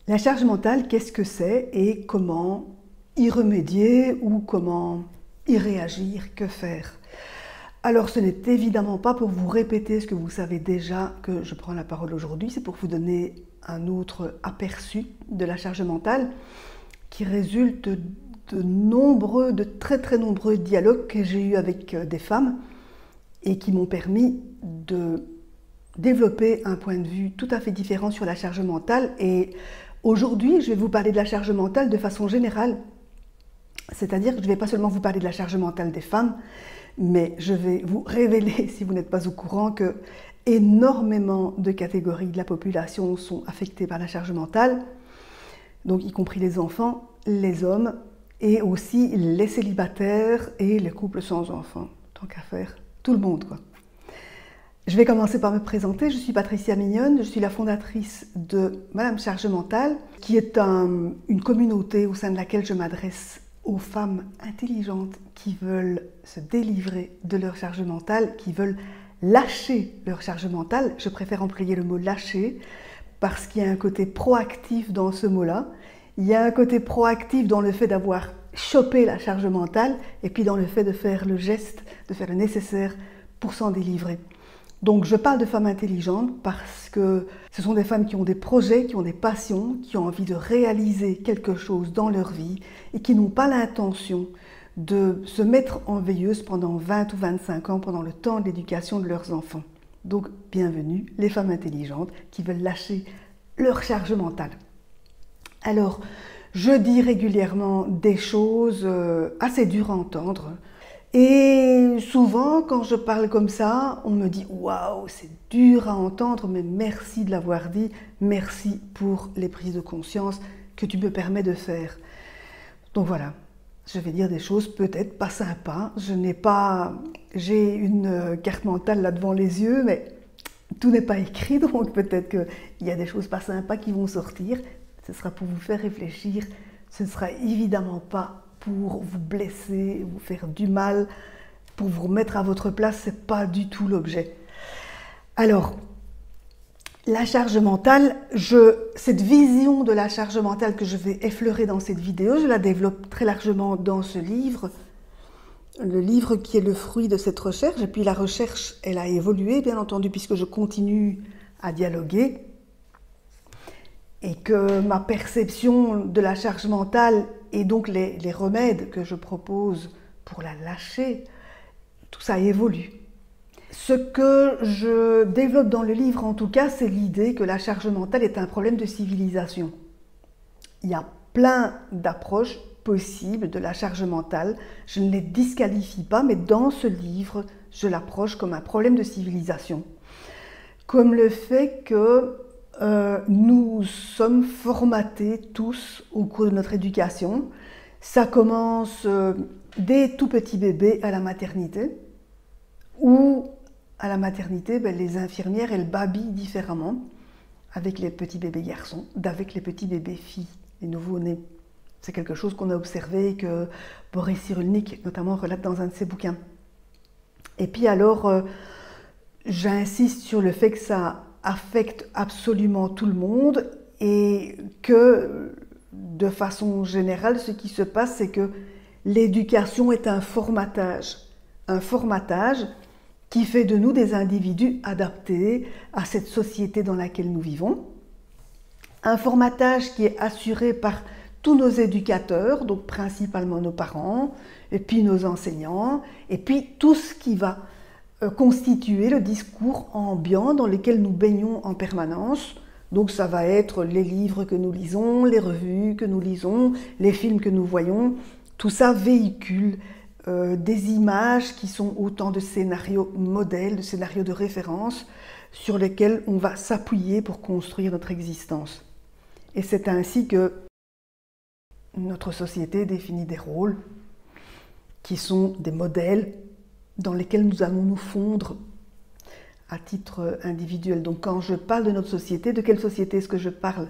La charge mentale, qu'est-ce que c'est et comment y remédier ou comment y réagir, que faire? Alors ce n'est évidemment pas pour vous répéter ce que vous savez déjà que je prends la parole aujourd'hui, c'est pour vous donner un autre aperçu de la charge mentale qui résulte de très nombreux dialogues que j'ai eus avec des femmes et qui m'ont permis de développer un point de vue tout à fait différent sur la charge mentale. Et aujourd'hui, je vais vous parler de la charge mentale de façon générale, c'est-à-dire que je ne vais pas seulement vous parler de la charge mentale des femmes, mais je vais vous révéler, si vous n'êtes pas au courant, que énormément de catégories de la population sont affectées par la charge mentale, donc y compris les enfants, les hommes, et aussi les célibataires et les couples sans enfants, tant qu'à faire, tout le monde, quoi. Je vais commencer par me présenter. Je suis Patricia Mignonne, je suis la fondatrice de Madame Charge Mentale, qui est une communauté au sein de laquelle je m'adresse aux femmes intelligentes qui veulent se délivrer de leur charge mentale, qui veulent lâcher leur charge mentale. Je préfère employer le mot lâcher parce qu'il y a un côté proactif dans ce mot-là. Il y a un côté proactif dans le fait d'avoir chopé la charge mentale et puis dans le fait de faire le geste, de faire le nécessaire pour s'en délivrer. Donc je parle de femmes intelligentes parce que ce sont des femmes qui ont des projets, qui ont des passions, qui ont envie de réaliser quelque chose dans leur vie et qui n'ont pas l'intention de se mettre en veilleuse pendant 20 ou 25 ans, pendant le temps de l'éducation de leurs enfants. Donc bienvenue les femmes intelligentes qui veulent lâcher leur charge mentale. Alors, je dis régulièrement des choses assez dures à entendre. Et souvent, quand je parle comme ça, on me dit « Waouh, c'est dur à entendre, mais merci de l'avoir dit, merci pour les prises de conscience que tu me permets de faire. » Donc voilà, je vais dire des choses peut-être pas sympas. J'ai une carte mentale là devant les yeux, mais tout n'est pas écrit, donc peut-être qu'il y a des choses pas sympas qui vont sortir. Ce sera pour vous faire réfléchir, ce ne sera évidemment pas pour vous blesser, vous faire du mal, pour vous remettre à votre place, ce n'est pas du tout l'objet. Alors, la charge mentale, cette vision de la charge mentale que je vais effleurer dans cette vidéo, je la développe très largement dans ce livre, le livre qui est le fruit de cette recherche, et puis la recherche, elle a évolué, bien entendu, puisque je continue à dialoguer, et que ma perception de la charge mentale et donc les remèdes que je propose pour la lâcher, tout ça évolue. Ce que je développe dans le livre, en tout cas, c'est l'idée que la charge mentale est un problème de civilisation. Il y a plein d'approches possibles de la charge mentale. Je ne les disqualifie pas, mais dans ce livre, je l'approche comme un problème de civilisation. Comme le fait que nous sommes formatés tous au cours de notre éducation. Ça commence dès tout petits bébés à la maternité, où à la maternité, les infirmières, elles babillent différemment avec les petits bébés garçons d'avec les petits bébés filles, les nouveau-nés. C'est quelque chose qu'on a observé, que Boris Cyrulnik notamment relate dans un de ses bouquins. Et puis alors, j'insiste sur le fait que ça affecte absolument tout le monde et que, de façon générale, ce qui se passe, c'est que l'éducation est un formatage qui fait de nous des individus adaptés à cette société dans laquelle nous vivons. Un formatage qui est assuré par tous nos éducateurs, donc principalement nos parents, et puis nos enseignants, et puis tout ce qui va constituer le discours ambiant dans lequel nous baignons en permanence. Donc ça va être les livres que nous lisons, les revues que nous lisons, les films que nous voyons. Tout ça véhicule des images qui sont autant de scénarios modèles, de scénarios de référence sur lesquels on va s'appuyer pour construire notre existence. Et c'est ainsi que notre société définit des rôles qui sont des modèles dans lesquels nous allons nous fondre à titre individuel. Donc quand je parle de notre société, de quelle société est-ce que je parle?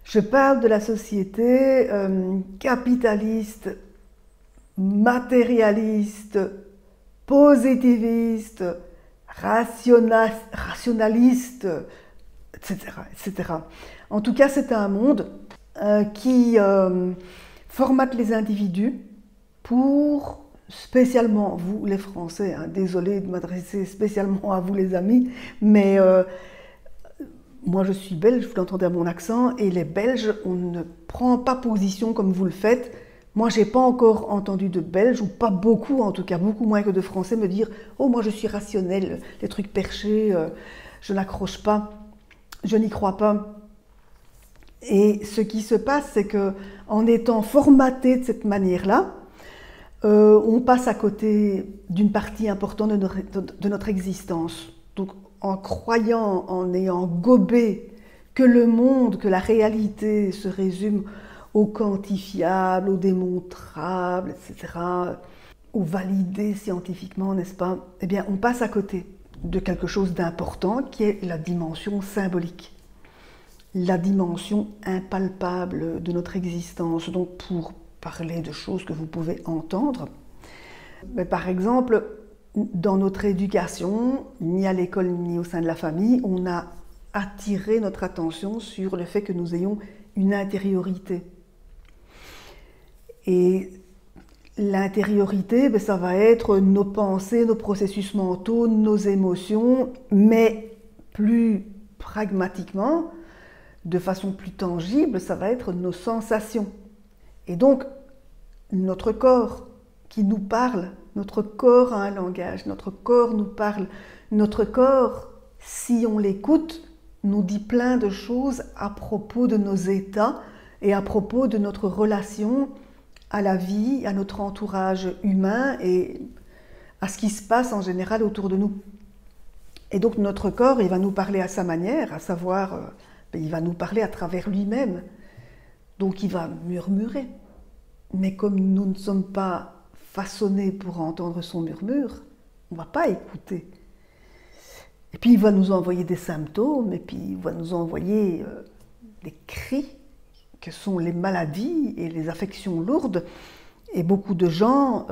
Je parle de la société capitaliste, matérialiste, positiviste, rationaliste, etc., etc. En tout cas, c'est un monde qui formatent les individus pour, spécialement vous les Français, hein, désolé de m'adresser spécialement à vous les amis, mais moi je suis belge, vous l'entendez à mon accent, et les Belges, on ne prend pas position comme vous le faites. Moi, j'ai pas encore entendu de Belges, ou pas beaucoup en tout cas, beaucoup moins que de Français, me dire « Oh, moi je suis rationnel, les trucs perchés, je n'accroche pas, je n'y crois pas ». Et ce qui se passe, c'est qu'en étant formaté de cette manière-là, on passe à côté d'une partie importante de notre existence. Donc, en croyant, en ayant gobé que le monde, que la réalité se résume au quantifiable, au démontrable, etc., au validé scientifiquement, n'est-ce pas? Eh bien, on passe à côté de quelque chose d'important qui est la dimension symbolique, la dimension impalpable de notre existence. Donc, pour parler de choses que vous pouvez entendre, mais par exemple, dans notre éducation, ni à l'école ni au sein de la famille, on a attiré notre attention sur le fait que nous ayons une intériorité. Et l'intériorité, ben, ça va être nos pensées, nos processus mentaux, nos émotions, mais plus pragmatiquement, de façon plus tangible, ça va être nos sensations. Et donc, notre corps qui nous parle, notre corps a un langage, notre corps nous parle. Notre corps, si on l'écoute, nous dit plein de choses à propos de nos états et à propos de notre relation à la vie, à notre entourage humain et à ce qui se passe en général autour de nous. Et donc notre corps, il va nous parler à sa manière, à savoir, il va nous parler à travers lui-même. Donc il va murmurer. Mais comme nous ne sommes pas façonnés pour entendre son murmure, on ne va pas écouter. Et puis il va nous envoyer des symptômes, et puis il va nous envoyer des cris, que sont les maladies et les affections lourdes. Et beaucoup de gens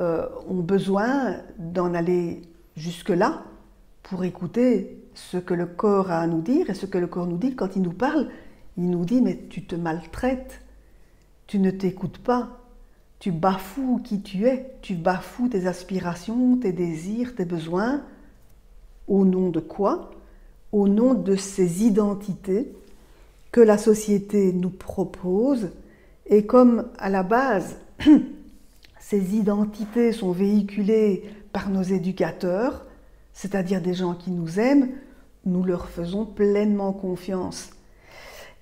ont besoin d'en aller jusque-là pour écouter ce que le corps a à nous dire. Et ce que le corps nous dit, quand il nous parle, il nous dit « mais tu te maltraites, tu ne t'écoutes pas, tu bafoues qui tu es, tu bafoues tes aspirations, tes désirs, tes besoins. Au nom de quoi? Au nom de ces identités que la société nous propose, et comme à la base, ces identités sont véhiculées par nos éducateurs, c'est-à-dire des gens qui nous aiment, nous leur faisons pleinement confiance.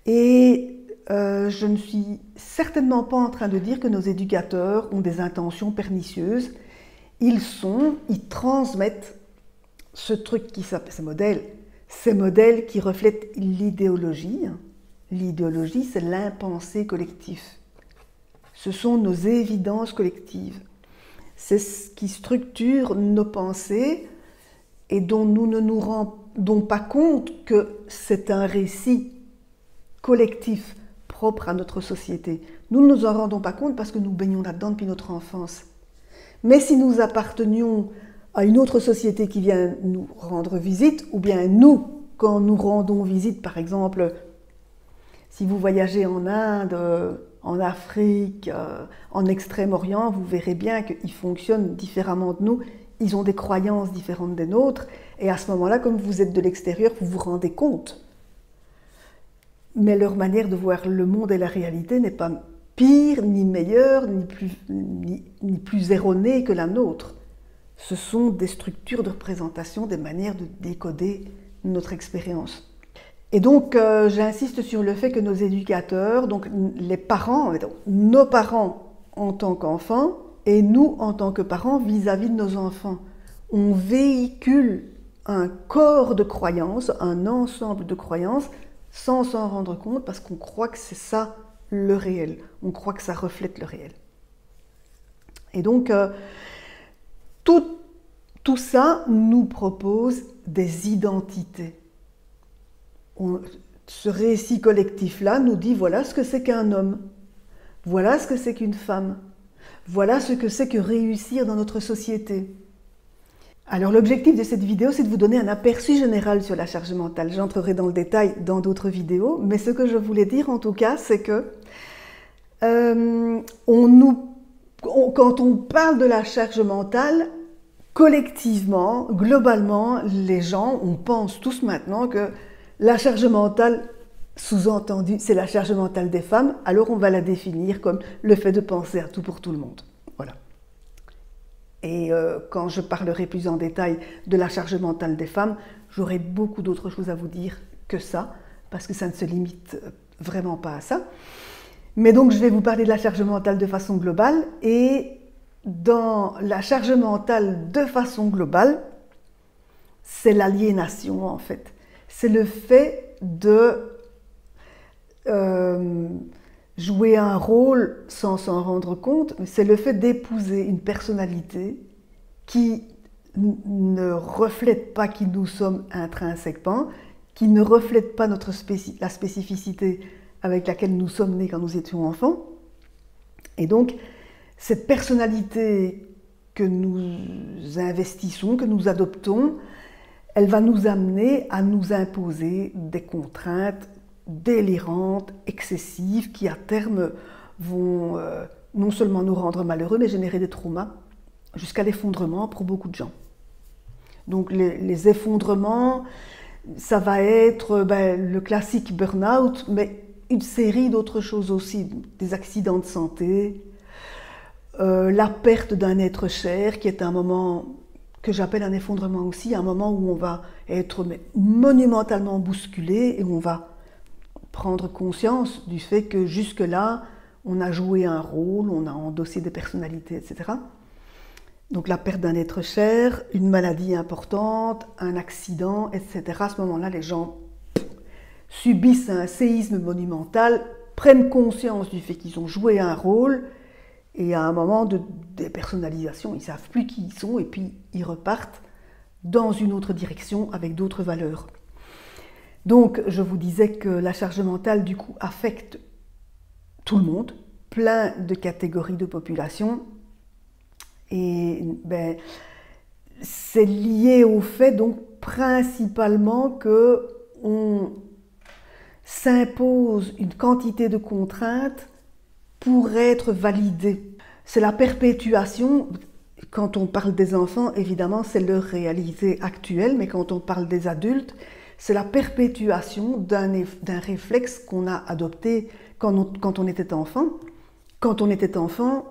Et je ne suis certainement pas en train de dire que nos éducateurs ont des intentions pernicieuses. Ils transmettent ce truc qui s'appelle, ces modèles qui reflètent l'idéologie. L'idéologie, c'est l'impensé collectif. Ce sont nos évidences collectives. C'est ce qui structure nos pensées et dont nous ne nous rendons pas compte que c'est un récit collectif propre à notre société. Nous ne nous en rendons pas compte parce que nous baignons là-dedans depuis notre enfance. Mais si nous appartenions à une autre société qui vient nous rendre visite, ou bien nous, quand nous rendons visite, par exemple, si vous voyagez en Inde, en Afrique, en Extrême-Orient, vous verrez bien qu'ils fonctionnent différemment de nous. Ils ont des croyances différentes des nôtres. Et à ce moment-là, comme vous êtes de l'extérieur, vous vous rendez compte. Mais leur manière de voir le monde et la réalité n'est pas pire, ni meilleure, ni plus erronée que la nôtre. Ce sont des structures de représentation, des manières de décoder notre expérience. Et donc, j'insiste sur le fait que nos éducateurs, donc les parents, nos parents en tant qu'enfants, et nous en tant que parents vis-à-vis de nos enfants, on véhicule un corps de croyances, un ensemble de croyances, sans s'en rendre compte, parce qu'on croit que c'est ça le réel. On croit que ça reflète le réel. Et donc, tout ça nous propose des identités. Ce récit collectif-là nous dit voilà ce que c'est qu'un homme, voilà ce que c'est qu'une femme, voilà ce que c'est que réussir dans notre société. Alors l'objectif de cette vidéo, c'est de vous donner un aperçu général sur la charge mentale. J'entrerai dans le détail dans d'autres vidéos, mais ce que je voulais dire en tout cas, c'est que Quand on parle de la charge mentale, collectivement, globalement, les gens, on pense tous maintenant que la charge mentale, sous-entendu, c'est la charge mentale des femmes, alors on va la définir comme le fait de penser à tout pour tout le monde. Voilà. Et quand je parlerai plus en détail de la charge mentale des femmes, j'aurai beaucoup d'autres choses à vous dire que ça, parce que ça ne se limite vraiment pas à ça. Mais donc je vais vous parler de la charge mentale de façon globale, et dans la charge mentale de façon globale, c'est l'aliénation en fait. C'est le fait de jouer un rôle sans s'en rendre compte, mais c'est le fait d'épouser une personnalité qui ne reflète pas qui nous sommes intrinsèquement, qui ne reflète pas la spécificité avec laquelle nous sommes nés quand nous étions enfants. Et donc, cette personnalité que nous investissons, que nous adoptons, elle va nous amener à nous imposer des contraintes délirantes, excessives, qui à terme vont non seulement nous rendre malheureux, mais générer des traumas, jusqu'à l'effondrement pour beaucoup de gens. Donc les effondrements, ça va être le classique burn-out, mais une série d'autres choses aussi, des accidents de santé, la perte d'un être cher, qui est un moment que j'appelle un effondrement aussi, un moment où on va être monumentalement bousculé et où on va prendre conscience du fait que jusque-là, on a joué un rôle, on a endossé des personnalités, etc. Donc la perte d'un être cher, une maladie importante, un accident, etc. À ce moment-là, les gens subissent un séisme monumental, prennent conscience du fait qu'ils ont joué un rôle, et à un moment de dépersonnalisation, ils ne savent plus qui ils sont, et puis ils repartent dans une autre direction avec d'autres valeurs. Donc, je vous disais que la charge mentale, du coup, affecte tout le monde, plein de catégories de population. Et c'est lié au fait, donc, principalement qu'on s'impose une quantité de contraintes pour être validé. C'est la perpétuation. Quand on parle des enfants, évidemment, c'est leur réalité actuelle, mais quand on parle des adultes, c'est la perpétuation d'un réflexe qu'on a adopté quand on était enfant. Quand on était enfant,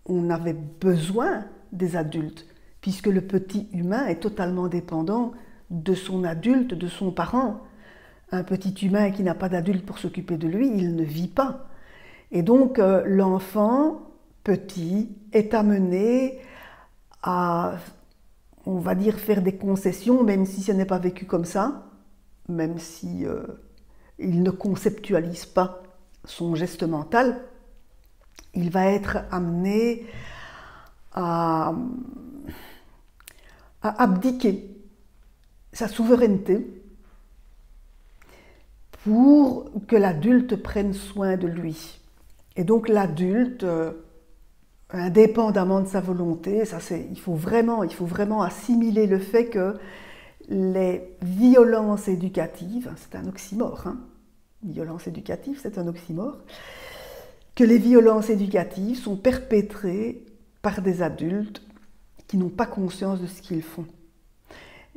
on avait besoin des adultes, puisque le petit humain est totalement dépendant de son adulte, de son parent. Un petit humain qui n'a pas d'adulte pour s'occuper de lui, il ne vit pas. Et donc, l'enfant petit est amené à, on va dire, faire des concessions, même si ce n'est pas vécu comme ça, même si il ne conceptualise pas son geste mental, il va être amené à abdiquer sa souveraineté pour que l'adulte prenne soin de lui. Et donc l'adulte, indépendamment de sa volonté, il faut vraiment assimiler le fait que les violences éducatives, c'est un oxymore, hein, violence éducative, c'est un oxymore, que les violences éducatives sont perpétrées par des adultes qui n'ont pas conscience de ce qu'ils font.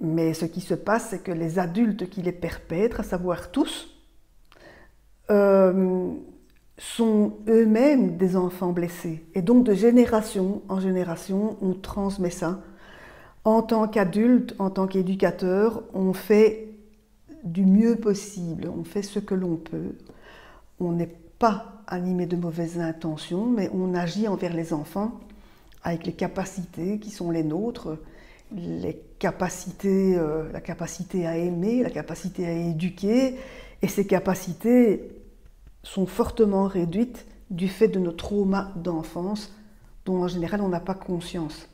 Mais ce qui se passe, c'est que les adultes qui les perpètrent, à savoir tous, sont eux-mêmes des enfants blessés. Et donc de génération en génération, on transmet ça. En tant qu'adulte, en tant qu'éducateur, on fait du mieux possible, on fait ce que l'on peut. On n'est pas animé de mauvaises intentions, mais on agit envers les enfants avec les capacités qui sont les nôtres, la capacité à aimer, la capacité à éduquer, et ces capacités sont fortement réduites du fait de nos traumas d'enfance dont en général on n'a pas conscience.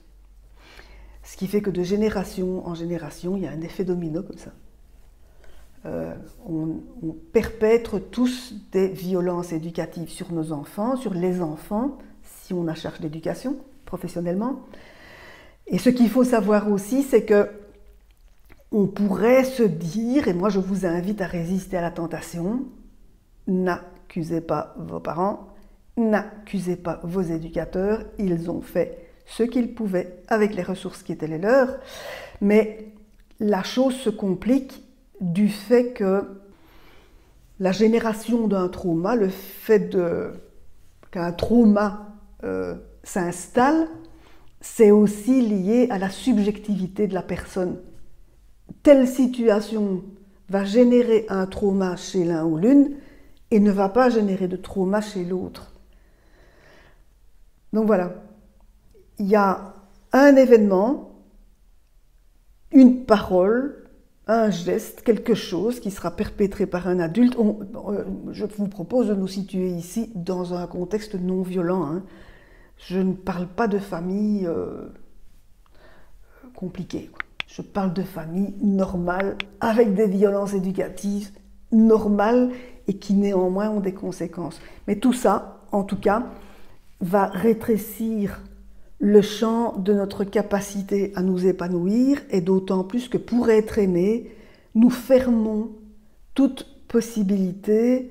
Ce qui fait que de génération en génération, il y a un effet domino comme ça. On perpètre tous des violences éducatives sur nos enfants, sur les enfants, si on a charge d'éducation professionnellement. Et ce qu'il faut savoir aussi, c'est que on pourrait se dire, et moi je vous invite à résister à la tentation, n'accusez pas vos parents, n'accusez pas vos éducateurs, ils ont fait ce qu'ils pouvaient avec les ressources qui étaient les leurs, mais la chose se complique du fait que la génération d'un trauma, le fait qu'un trauma s'installe, c'est aussi lié à la subjectivité de la personne. Telle situation va générer un trauma chez l'un ou l'une et ne va pas générer de trauma chez l'autre. Donc voilà, il y a un événement, une parole, un geste, quelque chose qui sera perpétré par un adulte. Je vous propose de nous situer ici dans un contexte non violent, hein. Je ne parle pas de famille compliquée. Je parle de famille normale, avec des violences éducatives normales et qui néanmoins ont des conséquences. Mais tout ça, en tout cas, va rétrécir le champ de notre capacité à nous épanouir, et d'autant plus que pour être aimé, nous fermons toute possibilité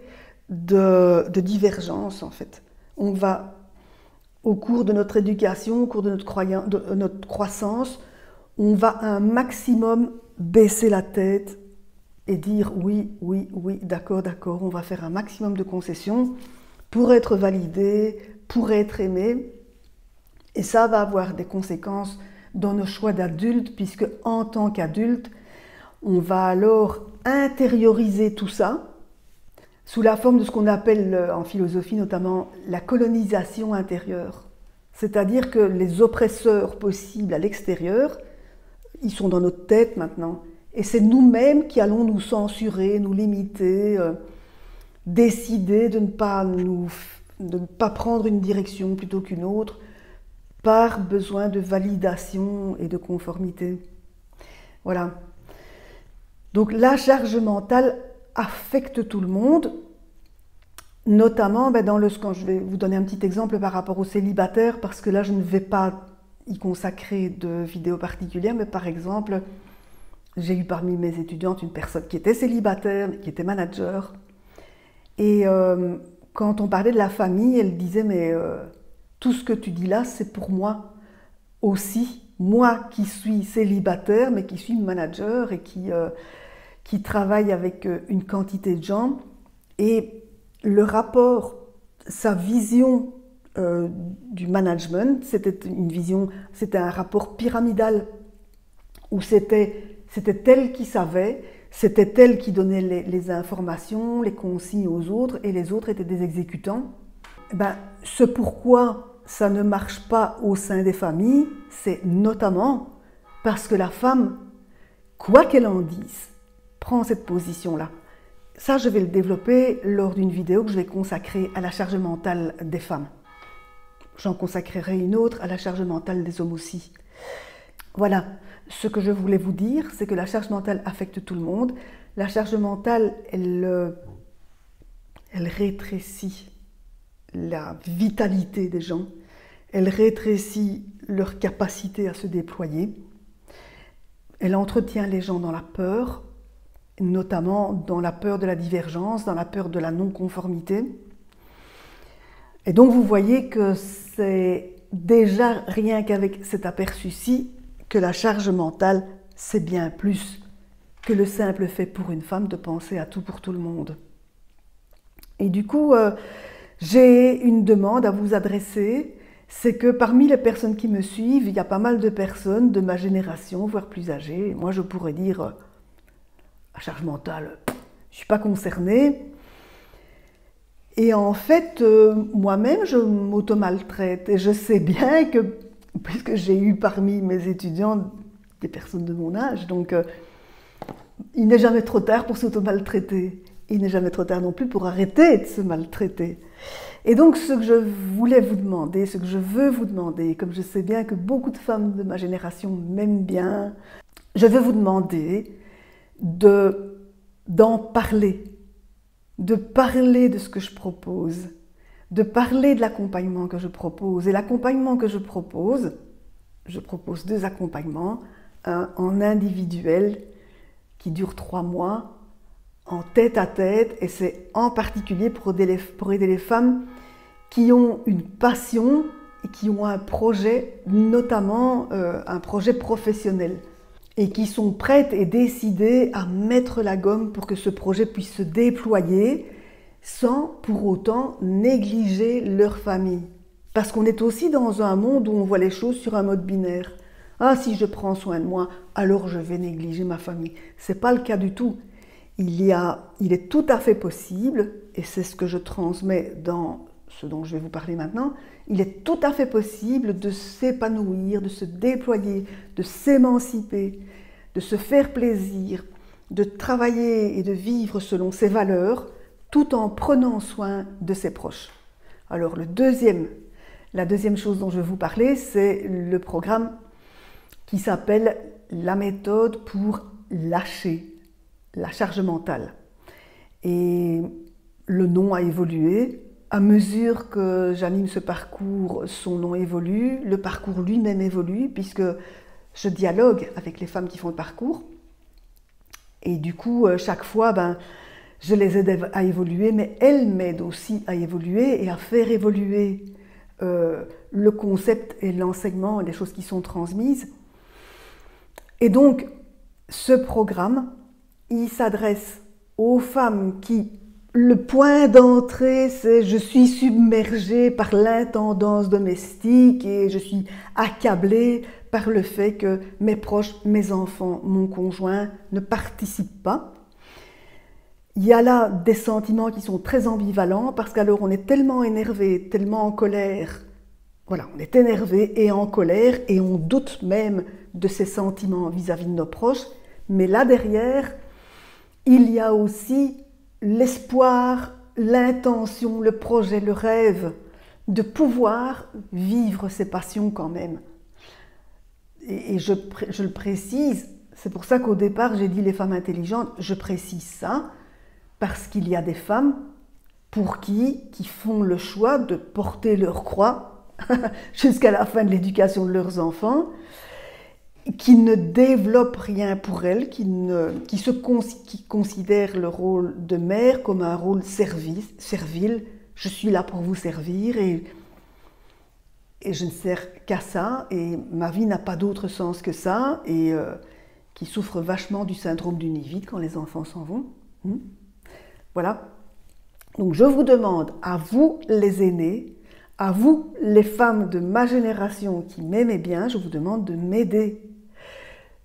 de divergence en fait. On va, au cours de notre éducation, au cours de notre croissance, on va un maximum baisser la tête et dire oui, oui, oui, d'accord, d'accord, on va faire un maximum de concessions pour être validé, pour être aimé. Et ça va avoir des conséquences dans nos choix d'adultes, puisque en tant qu'adulte, on va alors intérioriser tout ça sous la forme de ce qu'on appelle en philosophie notamment la colonisation intérieure. C'est-à-dire que les oppresseurs possibles à l'extérieur, ils sont dans notre tête maintenant. Et c'est nous-mêmes qui allons nous censurer, nous limiter, décider de ne pas prendre une direction plutôt qu'une autre, par besoin de validation et de conformité. Voilà. Donc la charge mentale affecte tout le monde, notamment quand je vais vous donner un petit exemple par rapport aux célibataires, parce que là je ne vais pas y consacrer de vidéo particulière, mais par exemple, j'ai eu parmi mes étudiantes une personne qui était célibataire, qui était manager, et quand on parlait de la famille, elle disait mais tout ce que tu dis là, c'est pour moi aussi, moi qui suis célibataire, mais qui suis manager et qui travaille avec une quantité de gens. Et le rapport, sa vision du management, c'était un rapport pyramidal où c'était elle qui savait, c'était elle qui donnait les informations, les consignes aux autres, et les autres étaient des exécutants. Ce pourquoi ça ne marche pas au sein des familles, c'est notamment parce que la femme, quoi qu'elle en dise, prend cette position-là. Ça, je vais le développer lors d'une vidéo que je vais consacrer à la charge mentale des femmes. J'en consacrerai une autre à la charge mentale des hommes aussi. Voilà, ce que je voulais vous dire, c'est que la charge mentale affecte tout le monde. La charge mentale, elle rétrécit la vitalité des gens, elle rétrécit leur capacité à se déployer, elle entretient les gens dans la peur, notamment dans la peur de la divergence, dans la peur de la non-conformité. Et donc vous voyez que c'est déjà rien qu'avec cet aperçu-ci que la charge mentale, c'est bien plus que le simple fait pour une femme de penser à tout pour tout le monde. Et du coup, j'ai une demande à vous adresser, c'est que parmi les personnes qui me suivent, il y a pas mal de personnes de ma génération, voire plus âgées. Moi, je pourrais dire, la charge mentale, je ne suis pas concernée. Et en fait, moi-même, je m'auto-maltraite. Et je sais bien que, puisque j'ai eu parmi mes étudiants des personnes de mon âge, donc il n'est jamais trop tard pour s'auto-maltraiter. Il n'est jamais trop tard non plus pour arrêter de se maltraiter. Et donc, ce que je voulais vous demander, ce que je veux vous demander, comme je sais bien que beaucoup de femmes de ma génération m'aiment bien, je veux vous demander d'en parler, de parler de ce que je propose, de parler de l'accompagnement que je propose. Et l'accompagnement que je propose 2 accompagnements, un en individuel qui dure 3 mois, en tête-à-tête, et c'est en particulier pour aider les femmes qui ont une passion et qui ont un projet, notamment un projet professionnel, et qui sont prêtes et décidées à mettre la gomme pour que ce projet puisse se déployer sans pour autant négliger leur famille. Parce qu'on est aussi dans un monde où on voit les choses sur un mode binaire. Ah, si je prends soin de moi, alors je vais négliger ma famille. Ce n'est pas le cas du tout. Il est tout à fait possible, et c'est ce que je transmets dans ce dont je vais vous parler maintenant, il est tout à fait possible de s'épanouir, de se déployer, de s'émanciper, de se faire plaisir, de travailler et de vivre selon ses valeurs, tout en prenant soin de ses proches. Alors la deuxième chose dont je vais vous parler, c'est le programme qui s'appelle la méthode pour lâcher la charge mentale. Et le nom a évolué. À mesure que j'anime ce parcours, son nom évolue, le parcours lui-même évolue, puisque je dialogue avec les femmes qui font le parcours. Et du coup, chaque fois, je les aide à évoluer, mais elles m'aident aussi à évoluer et à faire évoluer le concept et l'enseignement, les choses qui sont transmises. Et donc, ce programme, il s'adresse aux femmes qui... Le point d'entrée, c'est je suis submergée par l'intendance domestique et je suis accablée par le fait que mes proches, mes enfants, mon conjoint ne participent pas. Il y a là des sentiments qui sont très ambivalents parce qu'alors on est tellement énervé, tellement en colère. Voilà, on est énervé et en colère et on doute même de ces sentiments vis-à-vis de nos proches. Mais là derrière, il y a aussi l'espoir, l'intention, le projet, le rêve de pouvoir vivre ses passions quand même. Et je le précise, c'est pour ça qu'au départ j'ai dit les femmes intelligentes, je précise ça, parce qu'il y a des femmes pour qui font le choix de porter leur croix jusqu'à la fin de l'éducation de leurs enfants, qui ne développent rien pour elles, qui considèrent le rôle de mère comme un rôle servile. Je suis là pour vous servir et je ne sers qu'à ça et ma vie n'a pas d'autre sens que ça et qui souffrent vachement du syndrome du nid vide quand les enfants s'en vont. Voilà. Donc je vous demande, à vous les aînés, à vous les femmes de ma génération qui m'aimaient bien, je vous demande de m'aider.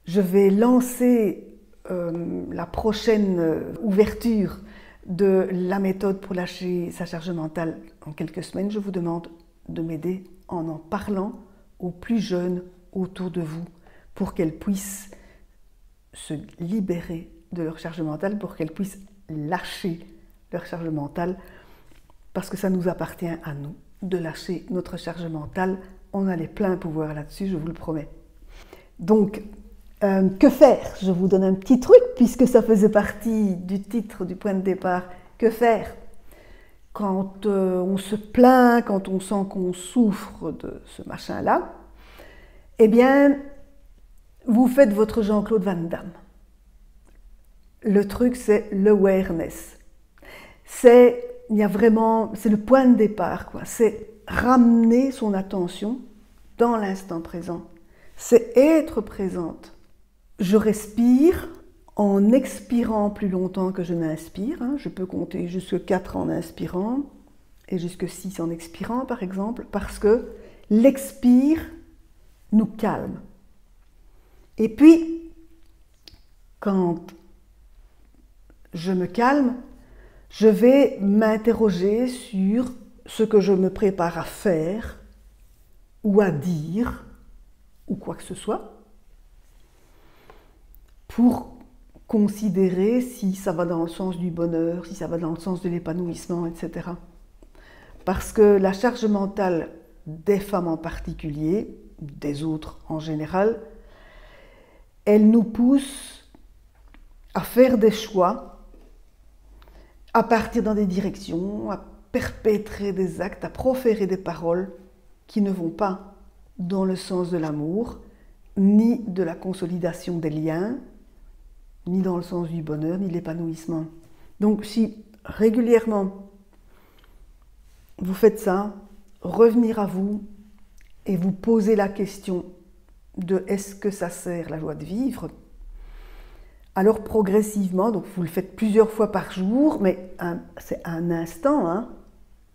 Je vais lancer la prochaine ouverture de la méthode pour lâcher sa charge mentale en quelques semaines. Je vous demande de m'aider en parlant aux plus jeunes autour de vous pour qu'elles puissent se libérer de leur charge mentale, pour qu'elles puissent lâcher leur charge mentale, parce que ça nous appartient à nous de lâcher notre charge mentale. On a les pleins pouvoirs là-dessus, je vous le promets. Donc, que faire? Je vous donne un petit truc, puisque ça faisait partie du titre, du point de départ. Que faire quand on se plaint, quand on sent qu'on souffre de ce machin-là? Eh bien, vous faites votre Jean-Claude Van Damme. Le truc, c'est l'awareness. C'est le point de départ, quoi. C'est ramener son attention dans l'instant présent. C'est être présente. Je respire en expirant plus longtemps que je n'inspire. Je peux compter jusque 4 en inspirant et jusque 6 en expirant, par exemple, parce que l'expire nous calme. Et puis, quand je me calme, je vais m'interroger sur ce que je me prépare à faire ou à dire ou quoi que ce soit pour considérer si ça va dans le sens du bonheur, si ça va dans le sens de l'épanouissement, etc. Parce que la charge mentale des femmes en particulier, des autres en général, elle nous pousse à faire des choix, à partir dans des directions, à perpétrer des actes, à proférer des paroles qui ne vont pas dans le sens de l'amour, ni de la consolidation des liens, ni dans le sens du bonheur, ni de l'épanouissement. Donc si régulièrement vous faites ça, revenir à vous et vous poser la question de est-ce que ça sert la joie de vivre? Alors progressivement, donc vous le faites plusieurs fois par jour, mais c'est un instant, hein,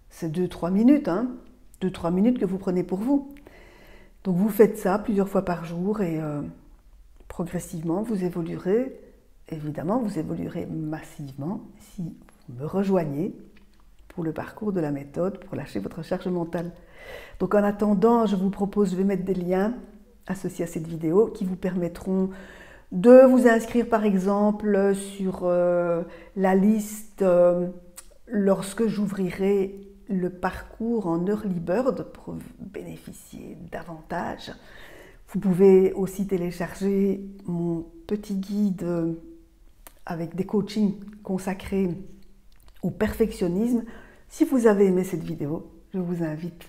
c'est 2-3 minutes, hein, 2-3 minutes que vous prenez pour vous. Donc vous faites ça plusieurs fois par jour et progressivement vous évoluerez. Évidemment, vous évoluerez massivement si vous me rejoignez pour le parcours de la méthode pour lâcher votre charge mentale. Donc en attendant, je vous propose, je vais mettre des liens associés à cette vidéo qui vous permettront de vous inscrire par exemple sur la liste lorsque j'ouvrirai le parcours en Early Bird pour bénéficier davantage. Vous pouvez aussi télécharger mon petit guide avec des coachings consacrés au perfectionnisme. Si vous avez aimé cette vidéo, je vous invite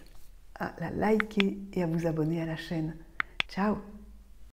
à la liker et à vous abonner à la chaîne. Ciao!